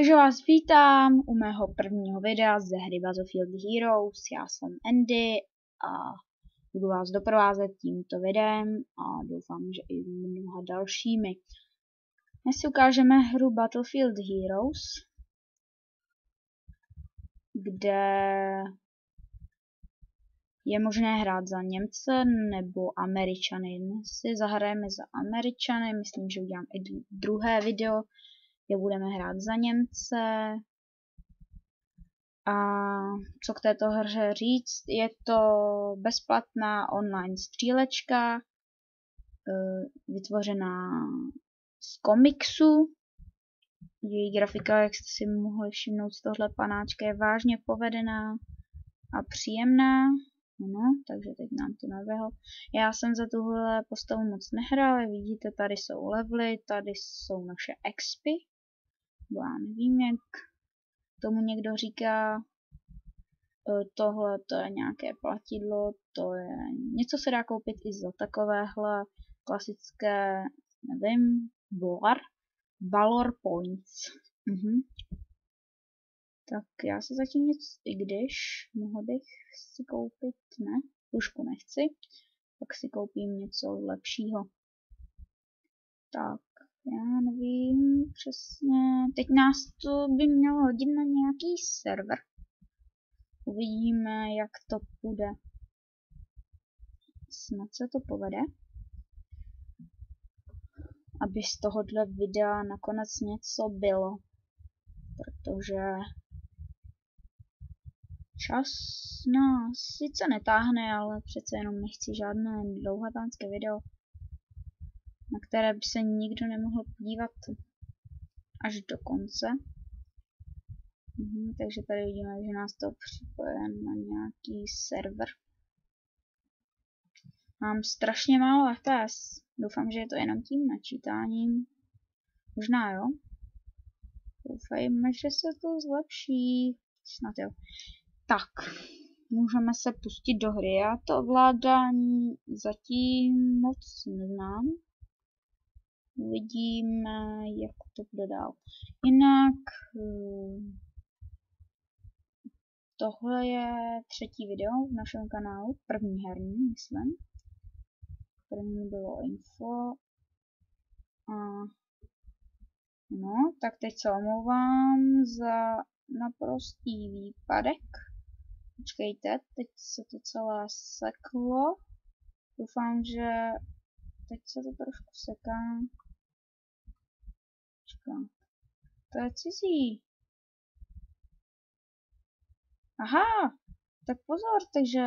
Takže vás vítám u mého prvního videa ze hry Battlefield Heroes. Já jsem Andy a budu vás doprovázet tímto videem a doufám, že i mnoha dalšími. Dnes si ukážeme hru Battlefield Heroes, kde je možné hrát za Němce nebo Američany. Dnes si zahrajeme za Američany, myslím, že udělám i druhé video, kde budeme hrát za Němce. A co k této hře říct, je to bezplatná online střílečka, vytvořená z komiksu. Její grafika, jak jste si mohli všimnout z tohle panáčka, je vážně povedená a příjemná. No, takže teď nám to naběhlo. Já jsem za tuhle postavu moc nehrál, vidíte, tady jsou levely, tady jsou naše expy. Já nevím, jak tomu někdo říká. Tohle to je nějaké platidlo, to je něco se dá koupit i za takovéhle klasické, nevím, Valor Points. Tak já se zatím nic, i když mohl bych si koupit, ne, pušku nechci, tak si koupím něco lepšího. Tak, já nevím přesně, teď nás to by mělo hodit na nějaký server. Uvidíme, jak to půjde. Snad se to povede. Aby z tohohle videa nakonec něco bylo. Protože čas nás sice netáhne, ale přece jenom nechci žádné dlouhatánské video, na které by se nikdo nemohl podívat až do konce. Takže tady vidíme, že nás to připoje na nějaký server. Mám strašně málo FPS. Doufám, že je to jenom tím načítáním. Možná jo. Doufejme, že se to zlepší. Snad jo. Tak, můžeme se pustit do hry. Já to ovládání zatím moc neznám. Uvidíme, jak to bude dál. Jinak tohle je třetí video v našem kanálu, první herní, myslím. První bylo info. A no, tak teď se omlouvám za naprostý výpadek. Počkejte, teď se to celé seklo. Doufám, že teď se to trošku seká. Počkám. To je cizí. Aha, tak pozor, takže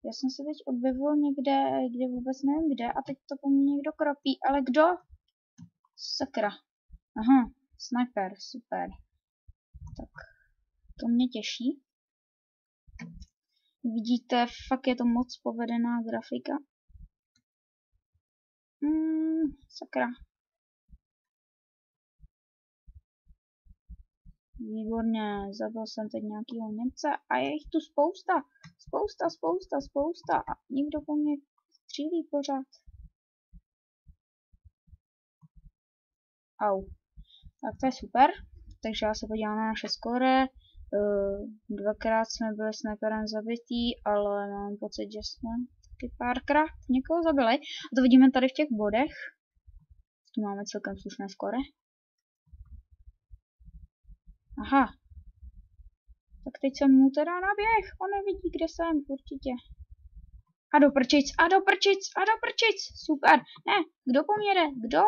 já jsem se teď objevil někde, kde vůbec nevím kde a teď to po mně někdo kropí, ale kdo? Sakra. Aha, sniper, super. Tak, to mě těší. Vidíte, fakt je to moc povedená grafika. Sakra. Výborně, zabil jsem teď nějakýho Němce a je jich tu spousta. Spousta. A nikdo po mně střílí pořád. Au. Tak to je super. Takže já se podívám na naše skóre. Dvakrát jsme byli sniperem zabití, ale mám pocit, že jsme taky párkrát někoho zabili. A to vidíme tady v těch bodech. Tu máme celkem slušné skóre. Aha. Tak teď jsem mu teda naběh. On nevidí, kde jsem, určitě. A do prčic. Super. Ne, kdo po mě jde? Kdo?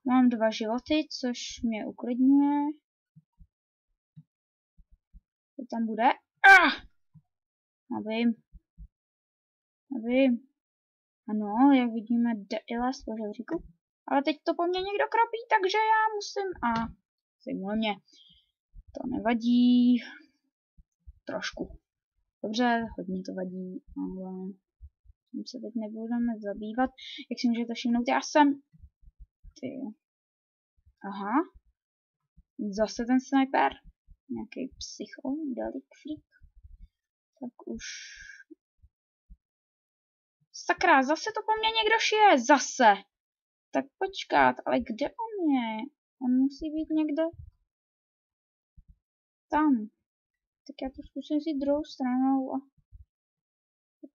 Mám 2 životy, což mě uklidňuje. Co tam bude? Nevím. Ano, jak vidíme, jde i les po žebříku. Ale teď to po mně někdo kropí, takže já musím mě. To nevadí. Trošku. Dobře, hodně to vadí, ale tím se teď nebudeme zabývat. Jak si můžete všimnout, já jsem... Aha. Zase ten sniper. Nějaký psychodelic freak. Tak už... Sakra, zase to po mně někdo šije. Zase. Tak počkat, ale kde on správně. On musí být někde tam. Tak já to zkusím si druhou stranou a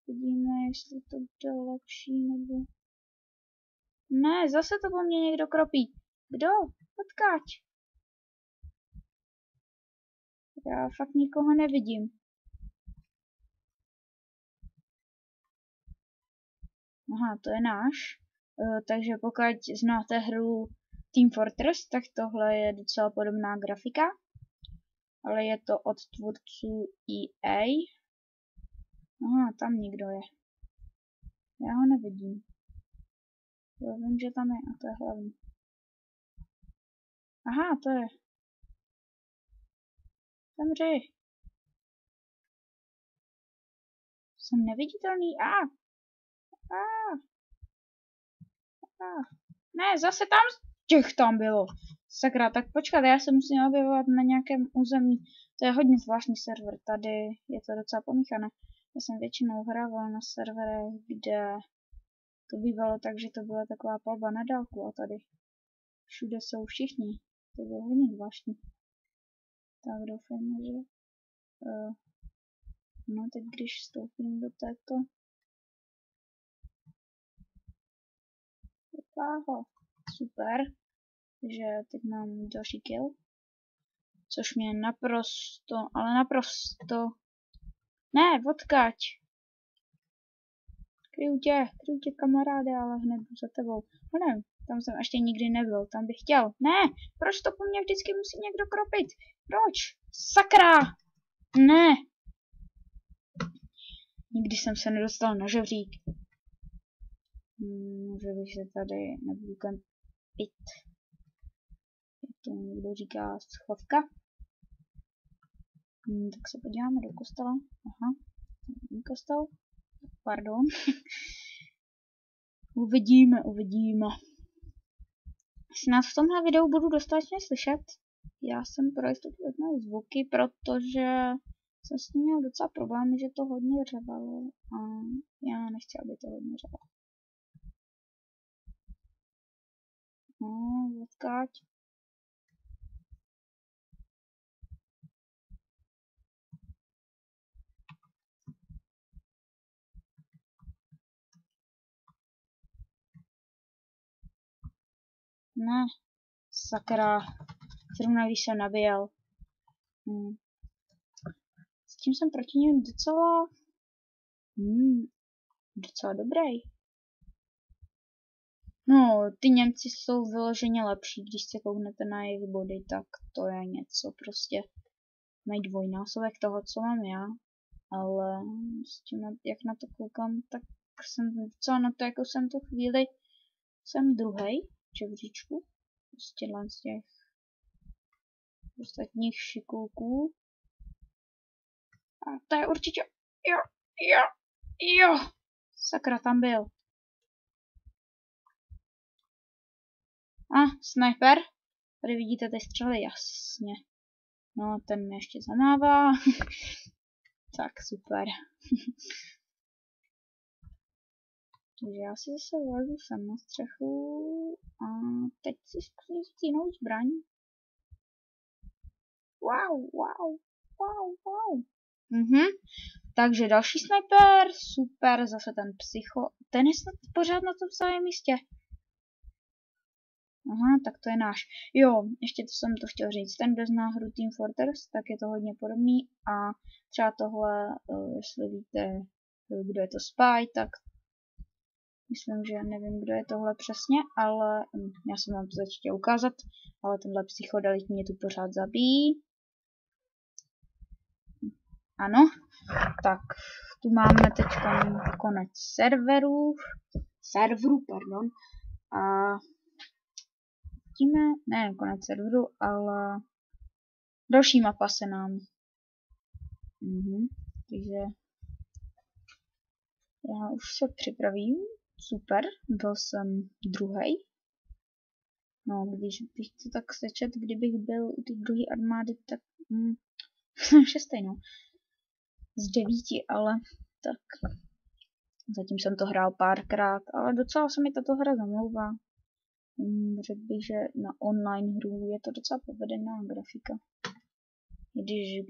podívejme, jestli to bude lepší nebo... Ne, zase to po mně někdo kropí. Kdo? Odkáč. Já fakt nikoho nevidím. Aha, to je náš. Takže pokud znáte hru Team Fortress, tak tohle je docela podobná grafika. Ale je to od tvůrců EA. Aha, tam někdo je. Já ho nevidím. Já vím, že tam je a to je hlavní. Aha, to je. Zemři. Jsem neviditelný. Ne, zase tam. Těch tam bylo. Sakra, tak počkat, já se musím objevovat na nějakém území. To je hodně zvláštní server. Tady je to docela pomíchané. Já jsem většinou hrával na serverech, kde to bývalo tak, že to byla taková palba na dálku a tady všude jsou všichni. To bylo hodně zvláštní. Tak doufám, že... no teď když vstoupím do této... Vypáho. Super. Takže teď mám další kill. Což mě naprosto, ale naprosto... Ne, odkaď. Kryju tě kamaráde, ale hned za tebou. No ne, tam jsem ještě nikdy nebyl, tam bych chtěl. Ne, proč to po mně vždycky musí někdo kropit? Proč? Sakra! Ne. Nikdy jsem se nedostal na žebřík. Že bych se tady nebudu kempit. Jak to někdo říká, schodka. Tak se podíváme do kostela. Aha, kostel. Pardon. Uvidíme. Snad v tomhle videu budu dostatečně slyšet. Já jsem pro jistotu vypnul zvuky, protože jsem s tím měl docela problémy, že to hodně řevalo a já nechci, aby to hodně řevalo. No, odkáď. Ne, sakra, zrovna když jsem nabíjel. S tím jsem proti něm docela dobrý. No, ty Němci jsou vyloženě lepší, když se kouknete na jejich body, tak to je něco prostě. Mají dvojnásobek toho, co mám já, ale s tím, jak na to koukám, tak jsem docela na to, jako jsem tu chvíli, jsem druhej v žebříčku. Prostě z těch ostatních šikulků. A to je určitě... Jo! Sakra, tam byl. Sniper. Tady vidíte ty střely, jasně. No, ten mě ještě zamává. Tak, super. Takže já si zase vlezu sem na střechu a teď si zkusím jinou zbraň. Wow. Takže další sniper, super, zase ten psycho. Ten je snad pořád na tom samém místě. Aha, tak to je náš. Jo, ještě to jsem to chtěl říct. Ten, kdo zná hru Team Fortress, tak je to hodně podobný a třeba tohle, jestli víte, kdo je to Spy, tak myslím, že nevím, kdo je tohle přesně, ale já jsem vám to teď chtěl ukázat, ale tenhle psychodelik mě tu pořád zabíjí. Ano, tak tu máme teď konec serveru, a vidíme, ne konec serveru, ale další mapa se nám. Takže já už se připravím, super, byl jsem druhý. No, když bych to tak sečet, kdybych byl u té druhé armády, tak jsem šestý, no. Z 9, ale tak zatím jsem to hrál párkrát, ale docela se mi tato hra zamlouvá. Řekl bych, že na online hru je to docela povedená grafika.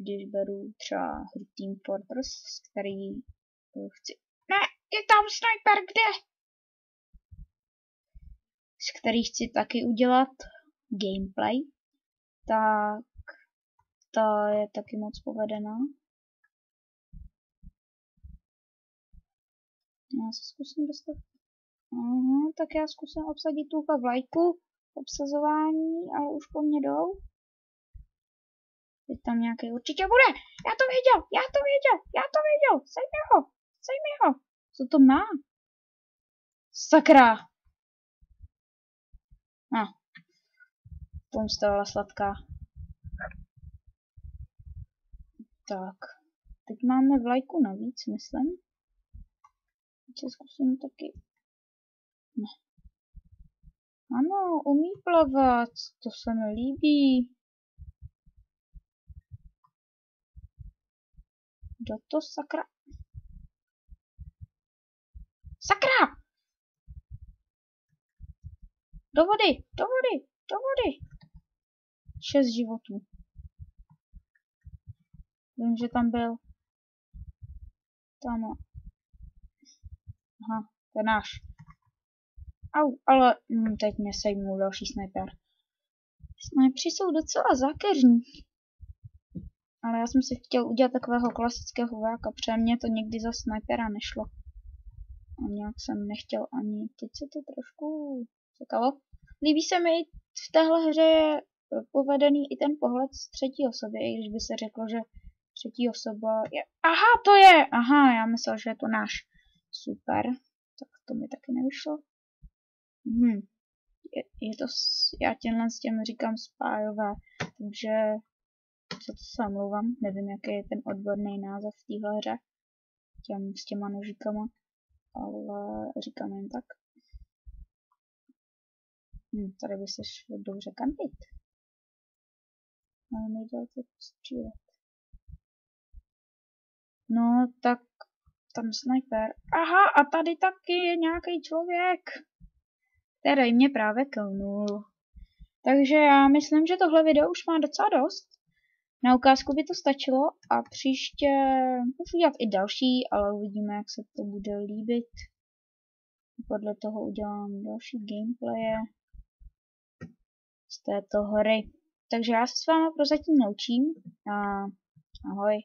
Když beru třeba hru Team Fortress, který chci... Ne, je tam sniper, kde? Z který chci taky udělat gameplay, tak ta je taky moc povedená. Já se zkusím dostat. Aha, tak já zkusím obsadit tuhle vlajku, obsazování, ale už po mně jdou. Teď tam nějaký určitě bude. Já to věděl. Sejmi ho. Co to má? Sakra. Pomsta sladká. Tak. Teď máme vlajku navíc, myslím. Teď se zkusím taky. Ne. Ano, umí plavat. To se mi líbí. Kdo to sakra? Sakra! Do vody! 6 životů. Vím, že tam byl. Tam. Aha, to je náš. Au, ale teď mě sejmul další sniper. Snipři jsou docela zákeřní. Ale já jsem si chtěl udělat takového klasického vojáka, protože mě to nikdy za snipera nešlo. A nějak jsem nechtěl ani. Teď se to trošku sekalo. Líbí se mi, v téhle hře je povedený i ten pohled z třetí osoby, i když by se řeklo, že třetí osoba je... Aha, to je! Aha, já myslel, že je to náš. Super. Tak to mi taky nevyšlo. Je to... Já s těm říkám spájové, takže... Co to se omlouvám, nevím, jaký je ten odborný název v téhle hře. S těma nožíkama. Ale říkám jen tak. Tady by se šlo dobře kampit. Ale nejde to střílet. No, tak tam sniper. Aha, a tady taky je nějaký člověk, který mě právě killnul. Takže já myslím, že tohle video už má docela dost. Na ukázku by to stačilo a příště můžu udělat i další, ale uvidíme, jak se to bude líbit. Podle toho udělám další gameplaye z této hry. Takže já se s vámi prozatím loučím a ahoj.